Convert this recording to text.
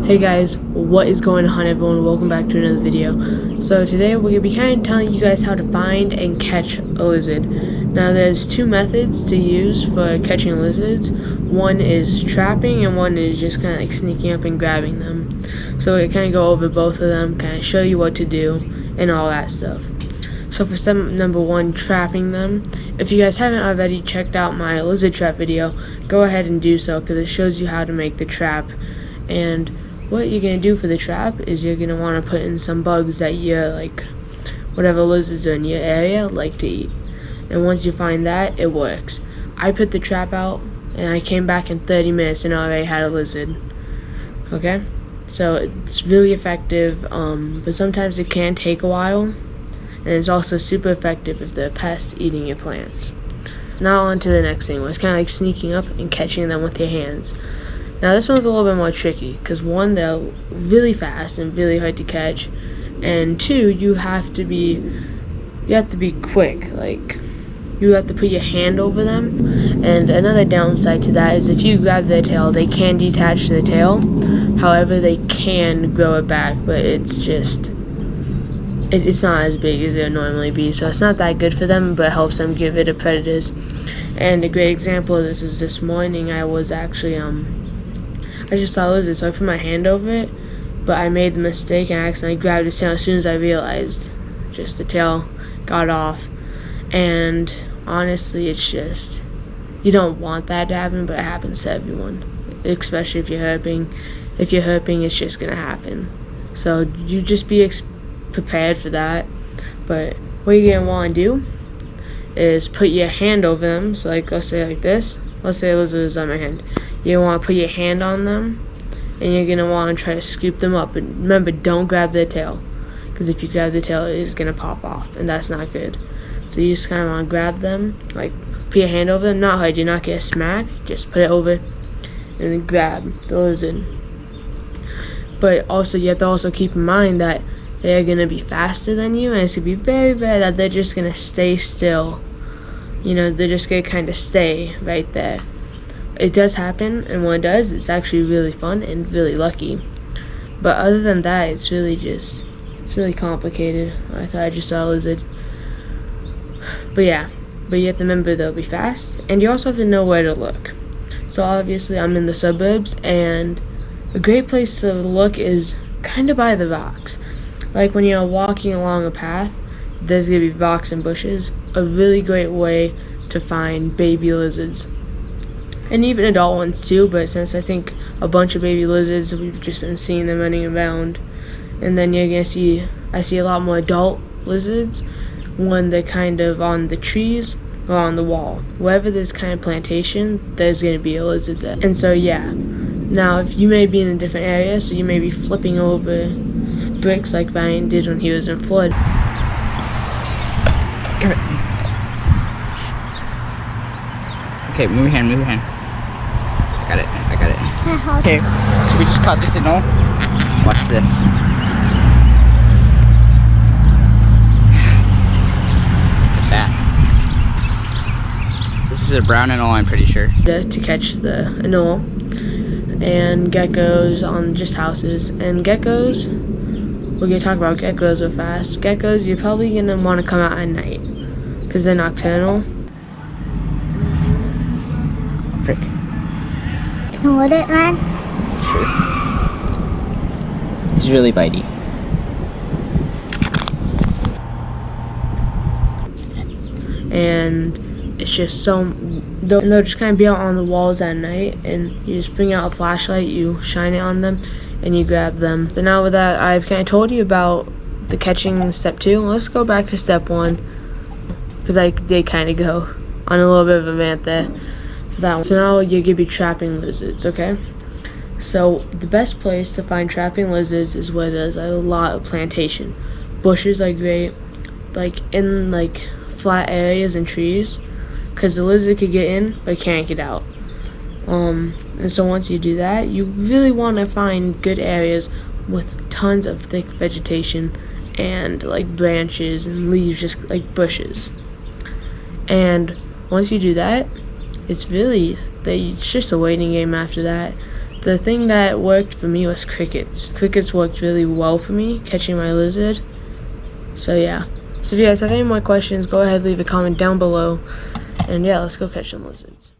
Hey guys, what is going on everyone? Welcome back to another video. So today we're going to be kind of telling you guys how to find and catch a lizard. Now there's two methods to use for catching lizards. One is trapping and one is just kind of like sneaking up and grabbing them. So we kind of go over both of them, kind of show you what to do and all that stuff. So for step number one, trapping them. If you guys haven't already checked out my lizard trap video, go ahead and do so because it shows you how to make the trap. And what you're going to do for the trap is you're going to want to put in some bugs that whatever lizards are in your area like to eat. And once you find that, it works. I put the trap out and I came back in 30 minutes and already had a lizard. Okay? So it's really effective, but sometimes it can take a while. And it's also super effective if they're pests eating your plants. Now on to the next thing, it's kind of like sneaking up and catching them with your hands. Now this one's a little bit more tricky because one, they're really fast and really hard to catch, and two, you have to be quick. Like, you have to put your hand over them. And another downside to that is if you grab their tail, they can detach their tail. However, they can grow it back, but it's not as big as it would normally be, so it's not that good for them, but it helps them get rid of predators. And a great example of this is this morning. I was actually I just saw a lizard, so I put my hand over it, but I made the mistake and I accidentally grabbed its tail as soon as I realized. Just the tail got off, and honestly, it's just, you don't want that to happen, but it happens to everyone, especially if you're herping. If you're herping, it's just gonna happen. So you just be prepared for that. But what you're gonna want to do is put your hand over them. So like, let's say like this. Let's say a lizard is on my hand. You want to put your hand on them, and you're going to want to try to scoop them up. And remember, don't grab their tail, because if you grab the tail, it is going to pop off, and that's not good. So you just kind of want to grab them, like put your hand over them, not hard, you're not going to smack, just put it over, and then grab the lizard. But also, you have to also keep in mind that they're going to be faster than you, and it's going to be very rare that they're just going to stay still. You know, they're just going to kind of stay right there. It does happen, and when it does, it's actually really fun and really lucky. But other than that, it's really complicated. I thought I just saw a lizard. But yeah, you have to remember they'll be fast, and you also have to know where to look. So obviously I'm in the suburbs, and a great place to look is kind of by the rocks. Like when you're walking along a path, there's going to be rocks and bushes. A really great way to find baby lizards. And even adult ones too, but since I think a bunch of baby lizards, we've just been seeing them running around. And then you're gonna see, I see a lot more adult lizards when they're kind of on the trees or on the wall. Wherever there's kind of plantation, there's gonna be a lizard there. And so yeah, now if you may be in a different area, so you may be flipping over bricks like Ryan did when he was in Florida. Okay, move your hand. I got it. Okay, so we just caught the signal. Watch this. Look at that. This is a brown anole, I'm pretty sure. To catch the anole. And geckos on just houses. And geckos, we're going to talk about geckos real fast. Geckos, you're probably going to want to come out at night because they're nocturnal. Frick. Hold it, man. Sure. It's really bitey. And it's just they'll just kind of be out on the walls at night, and you just bring out a flashlight, you shine it on them, and you grab them. But now with that, I've kind of told you about the catching step 2. Let's go back to step 1, because I did kind of go on a little bit of a rant there. That one. So now you're gonna be trapping lizards, okay? So the best place to find trapping lizards is where there's a lot of plantation. Bushes are great, like in like flat areas and trees, because the lizard could get in but can't get out. And so once you do that, you really want to find good areas with tons of thick vegetation and like branches and leaves, just like bushes. And once you do that, it's just a waiting game after that. The thing that worked for me was crickets. Crickets worked really well for me, catching my lizard. So yeah. So if you guys have any more questions, go ahead, leave a comment down below. And yeah, let's go catch some lizards.